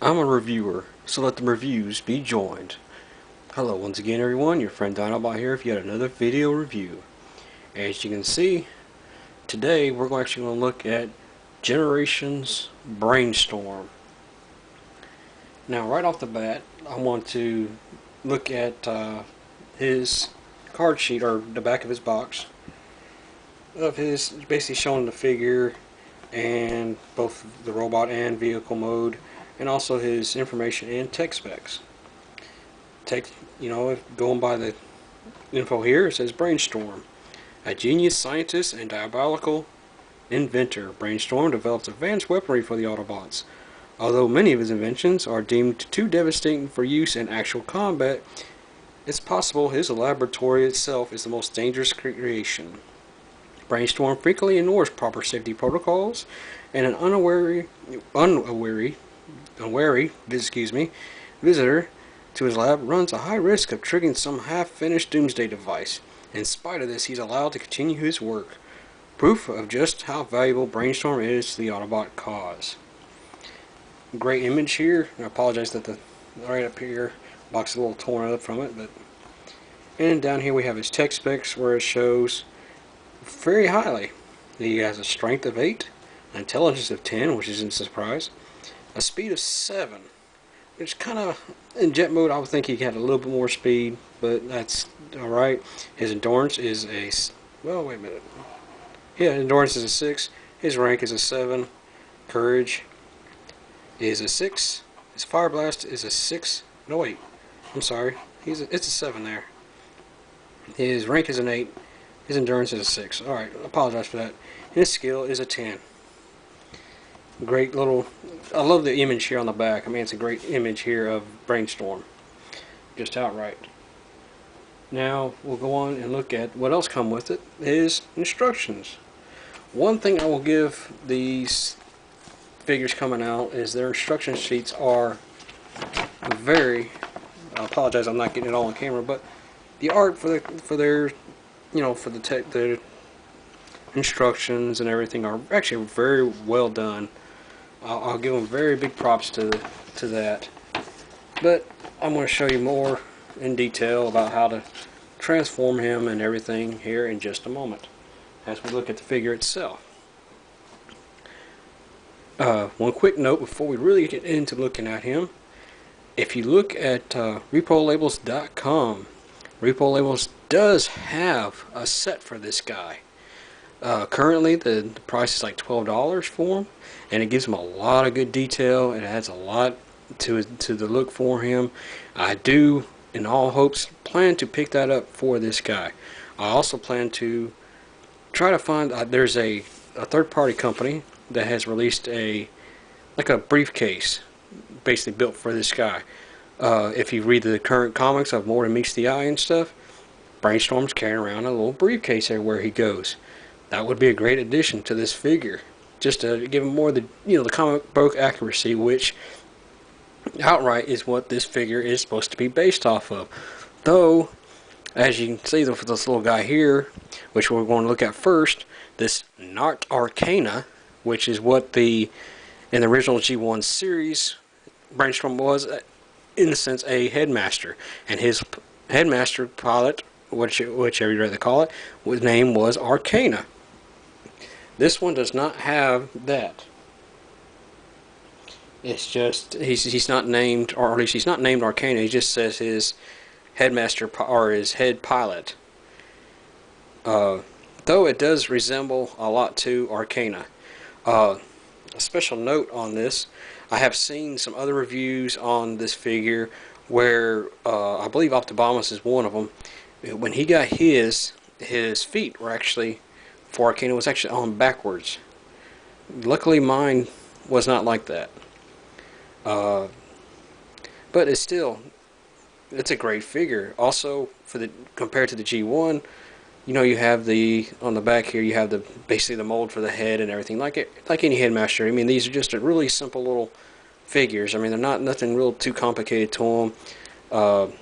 I'm a reviewer, so let the reviews be joined. Hello once again everyone, your friend Dinobot here for yet another video review. As you can see, today we're actually going to look at Generations Brainstorm. Now right off the bat, I want to look at his card sheet, or the back of his box, of his, basically showing the figure and both the robot and vehicle mode, and also his information and tech specs. If going by the info here, it says Brainstorm, a genius scientist and diabolical inventor. Brainstorm develops advanced weaponry for the Autobots. Although many of his inventions are deemed too devastating for use in actual combat, it's possible his laboratory itself is the most dangerous creation. Brainstorm frequently ignores proper safety protocols, and an unwary visitor to his lab runs a high risk of triggering some half-finished doomsday device. In spite of this, he's allowed to continue his work. Proof of just how valuable Brainstorm is to the Autobot cause. Great image here. I apologize that the right up here box is a little torn up from it, and down here we have his tech specs, where it shows very highly. He has a strength of 8, an intelligence of 10, which isn't a surprise, a speed of 7, which kind of, in jet mode I would think he had a little bit more speed, but that's alright. His endurance is a, well, wait a minute. Yeah, endurance is a 6, his rank is a 7, courage is a 6, his fire blast is a 6, no wait, I'm sorry, it's a 7 there. His rank is an 8, his endurance is a 6. Alright, I apologize for that. His skill is a 10. Great little, I love the image here on the back. I mean, it's a great image here of Brainstorm, just outright. Now we'll go on and look at what else come with it, is instructions. One thing I will give these figures coming out is their instruction sheets are very, I apologize I'm not getting it all on camera, but the art for their the instructions and everything are actually very well done. I'll give them very big props to that. But I'm going to show you more in detail about how to transform him and everything here in just a moment, as we look at the figure itself. One quick note before we really get into looking at him. If you look at RepoLabels.com, Repo Labels does have a set for this guy. Currently the price is like $12 for him, and it gives him a lot of good detail. It adds a lot to the look for him. I do, in all hopes, plan to pick that up for this guy. I also plan to try to find, there's a third-party company that has released a briefcase basically built for this guy. If you read the current comics of More Than Meets the Eye and stuff, Brainstorm's carrying around a little briefcase everywhere he goes. That would be a great addition to this figure, just to give him more the comic book accuracy, which outright is what this figure is supposed to be based off of. Though, as you can see for this little guy here, which we're going to look at first, this Nart Arcana, which is what in the original G1 series, Brainstorm was, in a sense, a headmaster, and his headmaster pilot, whichever you'd rather call it, his name was Arcana. This one does not have that. It's just he's not named, or at least he's not named Arcana. He just says his headmaster or his head pilot. Though it does resemble a lot to Arcana. A special note on this: I have seen some other reviews on this figure where I believe Optibamus is one of them. When he got his feet were actually, for Arcana, was actually on backwards. Luckily mine was not like that. But it's a great figure. Also, compared to the G1, you have on the back here, you have basically the mold for the head and everything, like any headmaster. I mean, these are just a really simple little figures. I mean, they're nothing real too complicated to them.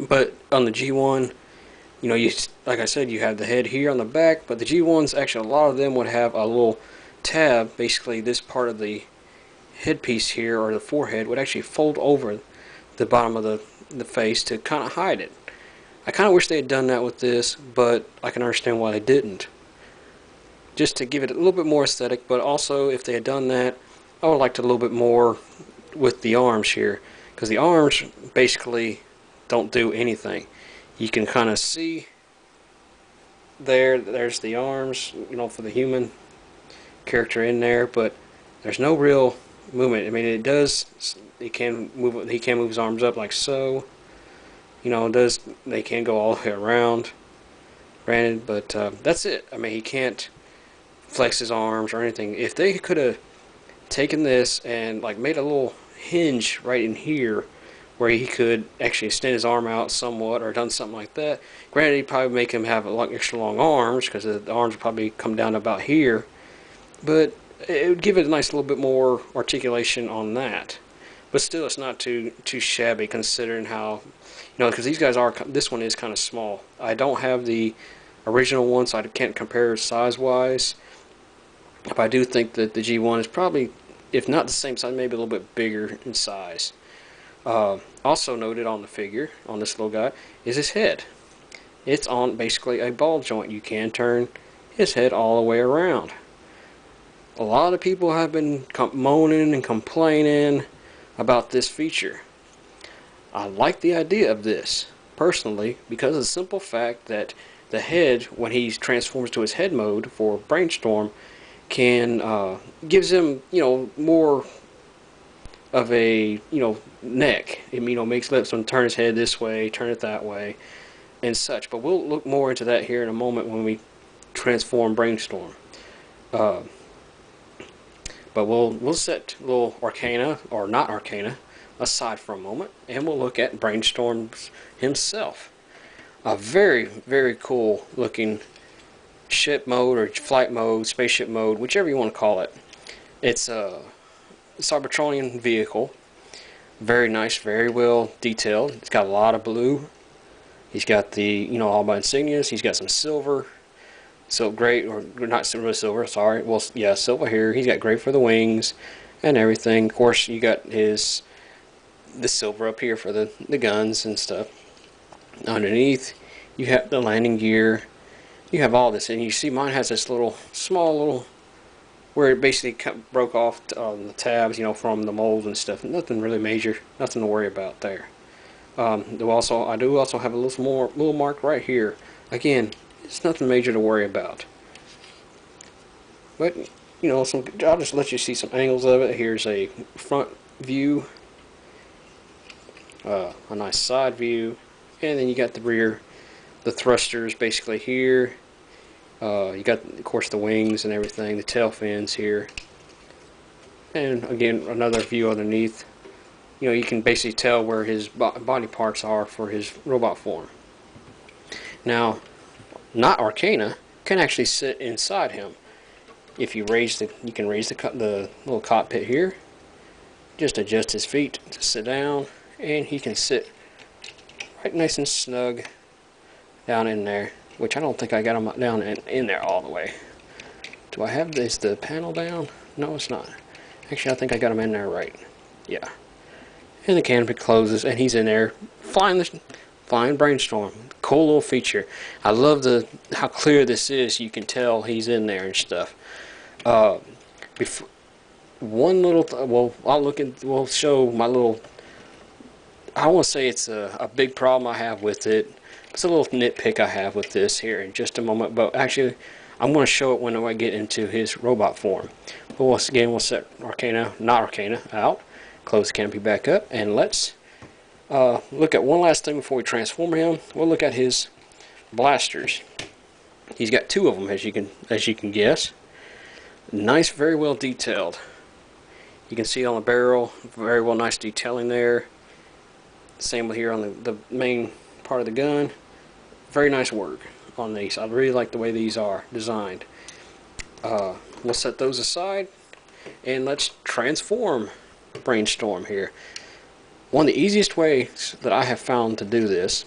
But on the G1, like I said, you have the head here on the back, but the G1s, actually, a lot of them would have a little tab, basically this part of the headpiece here, or the forehead, would actually fold over the bottom of the face to kind of hide it. I kind of wish they had done that with this, but I can understand why they didn't. Just to give it a little bit more aesthetic, but also if they had done that, I would have liked it a little bit more with the arms here, because the arms basically don't do anything. You can kind of see there's the arms, you know, for the human character in there, but there's no real movement. I mean, it does, he can move his arms up like so, you know. It does, they can go all the way around, granted, but that's it. I mean, he can't flex his arms or anything. If they could have taken this and like made a little hinge right in here where he could actually extend his arm out somewhat, or done something like that, granted, he'd probably make him have extra long arms, because the arms would probably come down to about here, but it would give it a nice little bit more articulation on that. But still, it's not too shabby, considering how, you know, because these guys are, this one is kind of small. I don't have the original one, so I can't compare size wise, but I do think that the G1 is probably, if not the same size, maybe a little bit bigger in size. Also noted on the figure, on this little guy, is his head. It's on basically a ball joint. You can turn his head all the way around. A lot of people have been moaning and complaining about this feature. I like the idea of this, personally, because of the simple fact that the head, when he transforms to his head mode for Brainstorm, can gives him, you know, more of a, you know, neck. It, you know, makes lets him turn his head this way, turn it that way, and such. But we'll look more into that here in a moment when we transform Brainstorm. But we'll set little Arcana, or not Arcana, aside for a moment, and we'll look at Brainstorm himself. A very, very cool looking ship mode, or flight mode, spaceship mode, whichever you want to call it. It's a Cybertronian vehicle. Very nice, very well detailed. It's got a lot of blue. He's got the, you know, all my insignias. He's got some silver. So great, or not really silver, sorry. Well, yeah, silver here. He's got great for the wings and everything. Of course, you got the silver up here for the guns and stuff. Underneath, you have the landing gear. You have all this, and you see mine has this small little, where it basically broke off the tabs, you know, from the mold and stuff. Nothing really major, nothing to worry about there. I do also have a little mark right here. Again, it's nothing major to worry about. But, you know, I'll just let you see some angles of it. Here's a front view, a nice side view, and then you got the rear, the thrusters basically here. You got, of course, the wings and everything, the tail fins here, and again another view underneath. You know, you can basically tell where his body parts are for his robot form. Now, not Arcana can actually sit inside him. If you you can raise the little cockpit here. Just adjust his feet to sit down, and he can sit right nice and snug down in there. Which I don't think I got him down in there all the way. Do I have this, the panel down? No, it's not. Actually, I think I got him in there right. Yeah. And the canopy closes, and he's in there flying Brainstorm. Cool little feature. I love how clear this is. You can tell he's in there and stuff. One little, we'll show my little. I won't say it's a big problem I have with it. It's a little nitpick I have with this here in just a moment, but actually I'm going to show it when I get into his robot form. But once again, we'll set not Arcana out, close the canopy back up, and let's look at one last thing before we transform him. We'll look at his blasters. He's got two of them, as you can guess. Nice, very well detailed. You can see on the barrel, very well, nice detailing there. Same with here on the main part of the gun. Very nice work on these. I really like the way these are designed. We'll set those aside, and let's transform Brainstorm here. One of the easiest ways that I have found to do this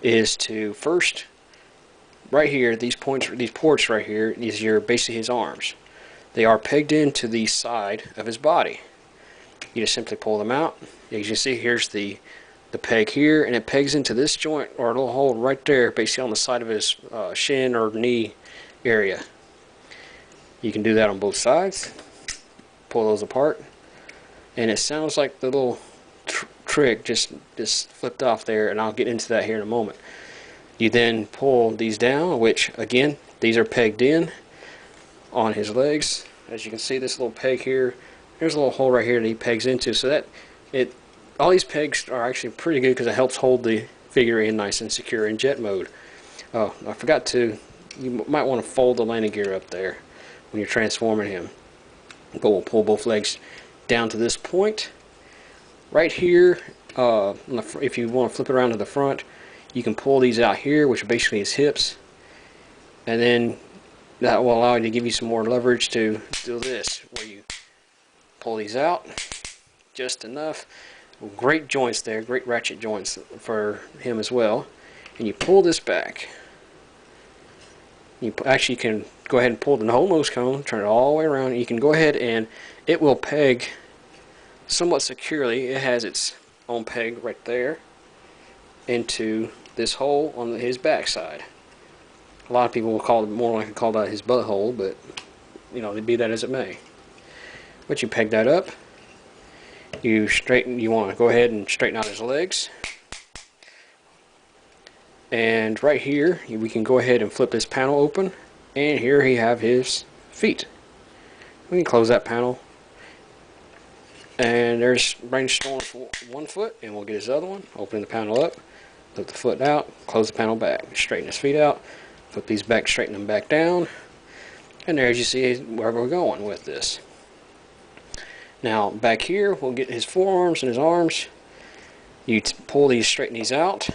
is to first, right here, these ports right here, basically his arms. They are pegged into the side of his body. You just simply pull them out. As you can see, here's the peg here, and it pegs into this joint or a little hole right there, basically on the side of his shin or knee area. You can do that on both sides. Pull those apart, and it sounds like the little trick just flipped off there, and I'll get into that here in a moment. You then pull these down, which again, these are pegged in on his legs. As you can see, this little peg here, there's a little hole right here that he pegs into, so that all these pegs are actually pretty good because it helps hold the figure in nice and secure in jet mode. Oh, I forgot to, you might want to fold the landing gear up there when you're transforming him. But we'll pull both legs down to this point. Right here, if you want to flip it around to the front, you can pull these out here, which are basically his hips. And then that will allow you to give you some more leverage to do this, where you pull these out just enough. Great joints there, great ratchet joints for him as well. And you pull this back. You actually can go ahead and pull the whole nose cone, turn it all the way around. You can go ahead and it will peg somewhat securely. It has its own peg right there into this hole on his backside. A lot of people will call it, more likely call that his butthole, but you know, be that as it may. But you peg that up. You want to go ahead and straighten out his legs. And right here, we can go ahead and flip this panel open. And here we have his feet. We can close that panel. And there's Brainstorm for one foot, and we'll get his other one. Open the panel up, flip the foot out, close the panel back, straighten his feet out, flip these back, straighten them back down. And there, as you see, where we're going with this. Now back here, we'll get his forearms and his arms. You pull these, straighten these out,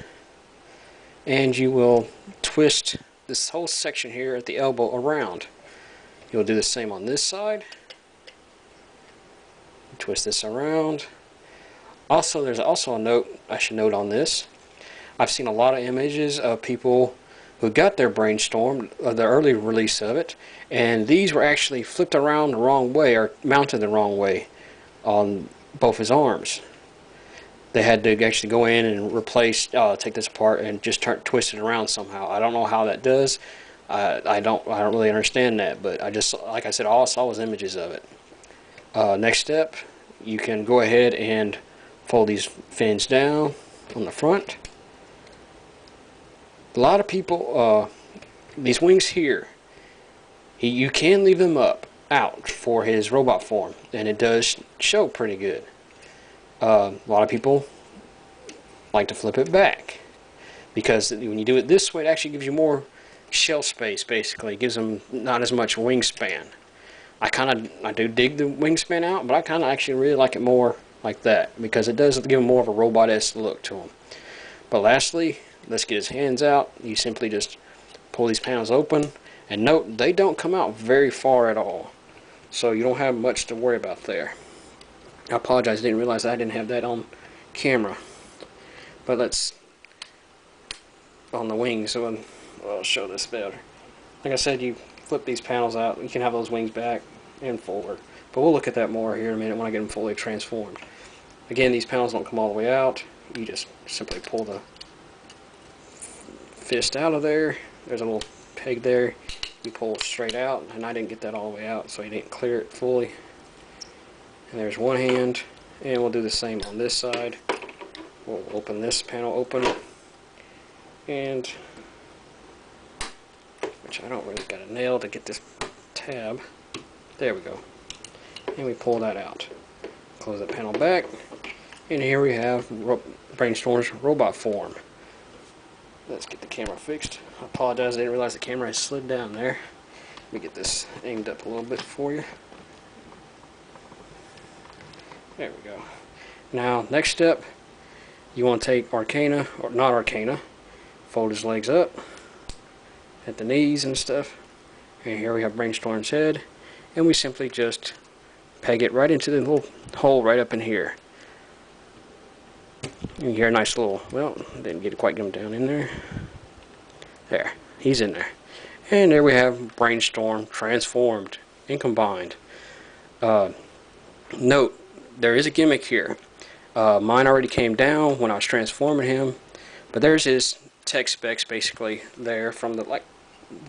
and you will twist this whole section here at the elbow around. You'll do the same on this side. Twist this around. Also, there's also a note I should note on this. I've seen a lot of images of people who got their Brainstorm, the early release of it, and these were actually flipped around the wrong way or mounted the wrong way on both his arms. They had to actually go in and replace, take this apart and just twist it around somehow. I don't know how that does. I don't really understand that, but I just, like I said, all I saw was images of it. Next step, you can go ahead and fold these fins down on the front. A lot of people, these wings here, you can leave them out for his robot form, and it does show pretty good. A lot of people like to flip it back because when you do it this way, it actually gives you more shell space. Basically, it gives them not as much wingspan. I do dig the wingspan out, but I kind of actually really like it more like that because it does give him more of a robot-esque look to him. But lastly, let's get his hands out. You simply just pull these panels open, and note they don't come out very far at all, so you don't have much to worry about there. I apologize, I didn't realize I didn't have that on camera. But let's, on the wings, so I'll show this better. Like I said, you flip these panels out, you can have those wings back and forward. But we'll look at that more here in a minute when I get them fully transformed. Again, these panels don't come all the way out. You just simply pull the fist out of there. There's a little peg there. You pull it straight out, and I didn't get that all the way out, so you didn't clear it fully. And there's one hand, and we'll do the same on this side. We'll open this panel open, and which I don't really got a nail to get this tab. There we go. And we pull that out. Close that panel back, and here we have Brainstorm's robot form. Let's get the camera fixed. I apologize, I didn't realize the camera had slid down there. Let me get this aimed up a little bit for you. There we go. Now, next step, you want to take Arcana, or not Arcana, fold his legs up at the knees and stuff. And here we have Brainstorm's head, and we simply just peg it right into the little hole right up in here. You hear a nice little, well, didn't get quite him down in there. There, he's in there. And there we have Brainstorm transformed and combined. Note, there is a gimmick here. Mine already came down when I was transforming him, but there's his tech specs basically there from the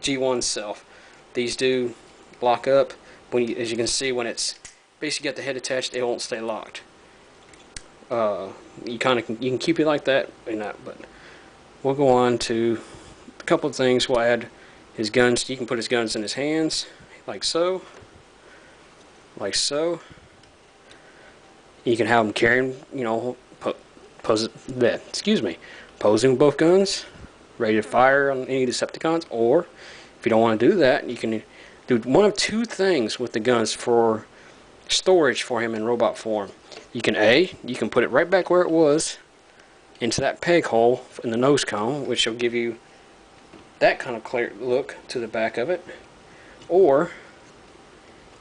G1 self. These do lock up. As you can see, when it's basically got the head attached, it won't stay locked. You can keep it like that, but we'll go on to a couple of things. We'll add his guns. You can put his guns in his hands, like so. Like so. You can have him carrying, posing with both guns, ready to fire on any Decepticons. Or, if you don't want to do that, you can do one of two things with the guns for storage for him in robot form. You can put it right back where it was, into that peg hole in the nose cone, which will give you that kind of clear look to the back of it. Or,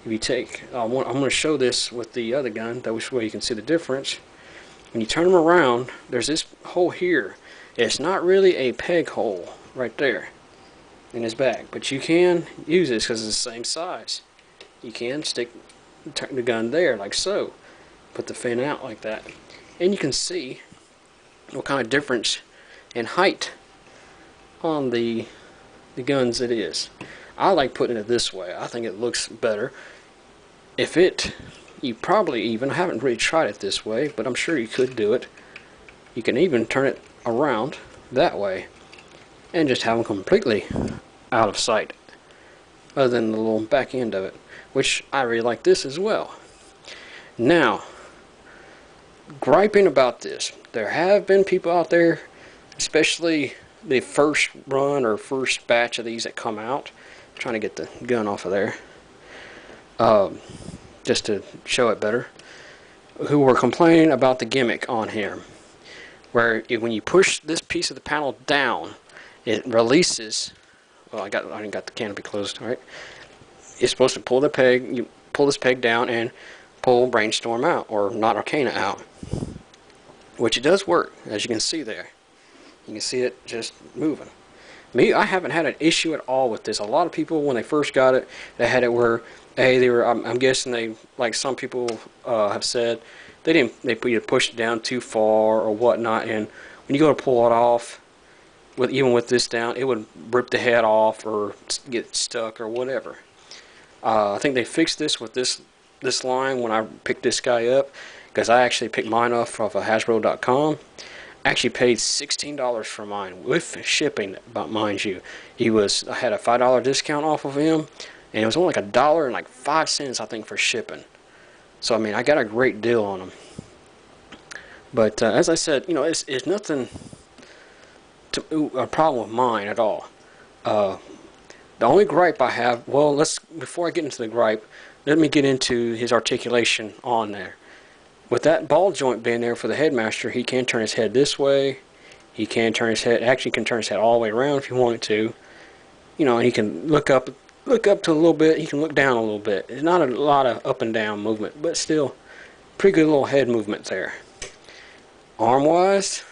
if you take, I'm going to show this with the other gun, that way you can see the difference. When you turn them around, there's this hole here. It's not really a peg hole right there in his back, but you can use this because it's the same size. You can stick the gun there like so, put the fin out like that, and you can see what kind of difference in height on the guns it is. I like putting it this way. I think it looks better. You probably even, I haven't really tried it this way, but I'm sure you could do it. You can even turn it around that way and just have them completely out of sight, other than the little back end of it, which I really like this as well. Now, griping about this, there have been people out there, especially the first run or first batch of these that come out, I'm trying to get the gun off of there, just to show it better, who were complaining about the gimmick on here, where when you push this piece of the panel down, it releases. Well, I didn't got the canopy closed. All right, it's supposed to pull the peg. You pull this peg down and pull Brainstorm out, or not Arcana out, which it does work, as you can see there. You can see it just moving. Me, I haven't had an issue at all with this. A lot of people, when they first got it, they had it where, I'm guessing they, like some people have said, they either pushed it down too far or whatnot, and when you go to pull it off, even with this down, it would rip the head off or get stuck or whatever. I think they fixed this with this line when I picked this guy up, because I actually picked mine off of Hasbro.com. I actually paid $16 for mine with shipping, mind you. I had a $5 discount off of him, and it was only like $1.05, I think, for shipping. So I mean, I got a great deal on them. But as I said, it's nothing a problem with mine at all. The only gripe I have, before I get into the gripe, let me get into his articulation on there. With that ball joint being there for the headmaster, he can turn his head this way. He can turn his head, actually can turn his head all the way around if he wanted to. And he can look up to a little bit. He can look down a little bit. It's not a lot of up and down movement, but still pretty good little head movement there. Arm-wise,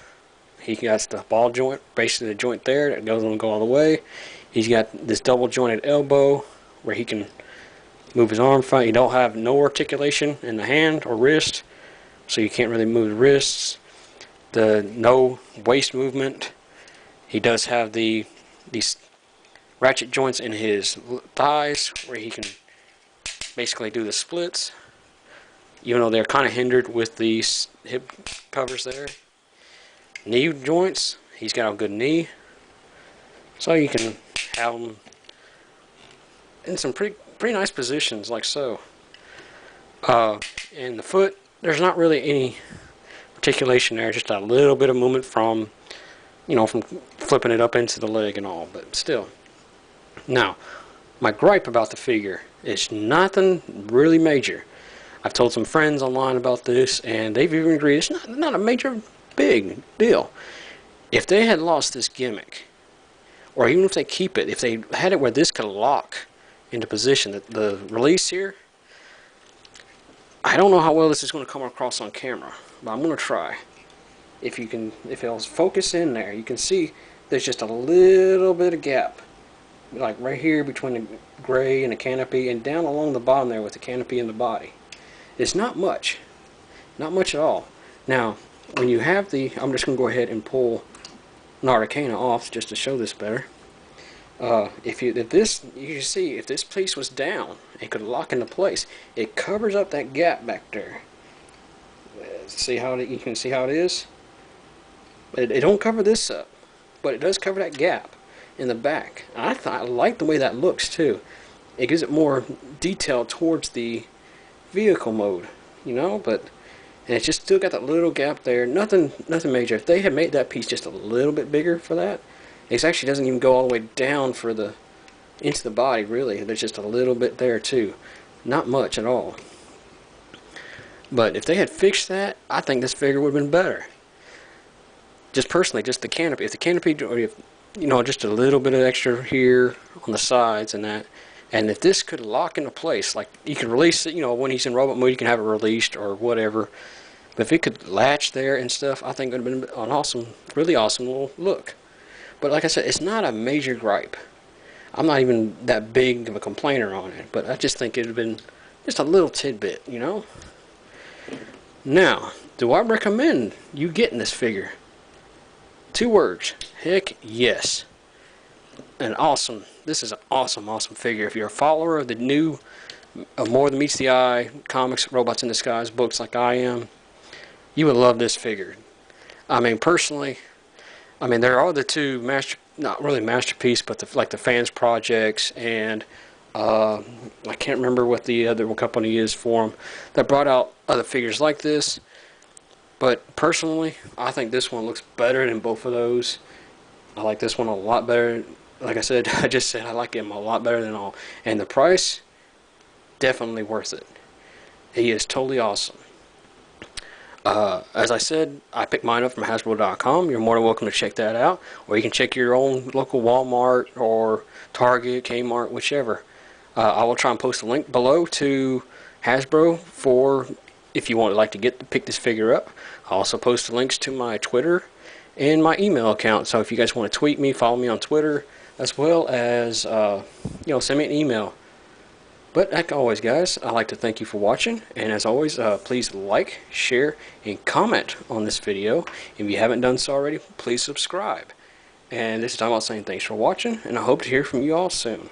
he got the ball joint, basically the joint there that doesn't go all the way. He's got this double jointed elbow where he can move his arm fine. He don't have no articulation in the hand or wrist, so you can't really move the wrists. No waist movement. He does have these ratchet joints in his thighs where he can basically do the splits, even though they're kind of hindered with these hip covers there. Knee joints, he's got a good knee, so you can have them in some pretty nice positions like so. In the foot, there's not really any articulation there, just a little bit of movement from flipping it up into the leg and all, but still. Now, my gripe about the figure is nothing really major. I've told some friends online about this, and they've even agreed it's not a major big deal. If they had lost this gimmick, or even if they keep it, if they had it where this could lock into position, the release here, I don't know how well this is going to come across on camera, but I'm going to try. If it'll focus in there, you can see there's just a little bit of gap, like right here between the gray and the canopy, and down along the bottom there with the canopy and the body. It's not much, Not much at all. Now, when you have the, I'm just going to go ahead and pull Naricana off just to show this better. If this, you can see, if this piece was down, it could lock into place. It covers up that gap back there. See how you can see how it is? It don't cover this up, but it does cover that gap in the back. I like the way that looks too. It gives it more detail towards the vehicle mode, you know. But and it's just still got that little gap there. Nothing major. If they had made that piece just a little bit bigger for that, it actually doesn't even go all the way down for the into the body. Really, there's just a little bit there too. Not much at all. But if they had fixed that, I think this figure would have been better. Just personally, just the canopy. If the canopy, or if, you know, just a little bit of extra here on the sides and that, and if this could lock into place, like you can release it, you know, when he's in robot mode, you can have it released or whatever. But if it could latch there and stuff, I think it would have been an awesome, really awesome little look. But like I said, it's not a major gripe. I'm not even that big of a complainer on it, but I just think it would have been just a little tidbit, you know. Now, do I recommend you getting this figure? 2 words. Heck yes. An awesome. This is an awesome figure. If you're a follower of the new More Than Meets the Eye comics, Robots in Disguise books like I am, you would love this figure. I mean, personally, I mean, there are the 2 not really masterpiece, but like the fans projects, and I can't remember what the other company is for them that brought out other figures like this. But personally, I think this one looks better than both of those. I like this one a lot better. Like I said, I just said I like him a lot better than all. And the price, definitely worth it. He is totally awesome. As I said, I picked mine up from Hasbro.com. You're more than welcome to check that out. Or you can check your own local Walmart or Target, Kmart, whichever. I will try and post a link below to Hasbro for if you would like to pick this figure up. I'll also post the links to my Twitter and my email account. So if you guys want to tweet me, follow me on Twitter, as well as you know, send me an email. But like always, guys, I'd like to thank you for watching, and as always, please like, share, and comment on this video. If you haven't done so already, please subscribe. And this is time about saying thanks for watching, and I hope to hear from you all soon.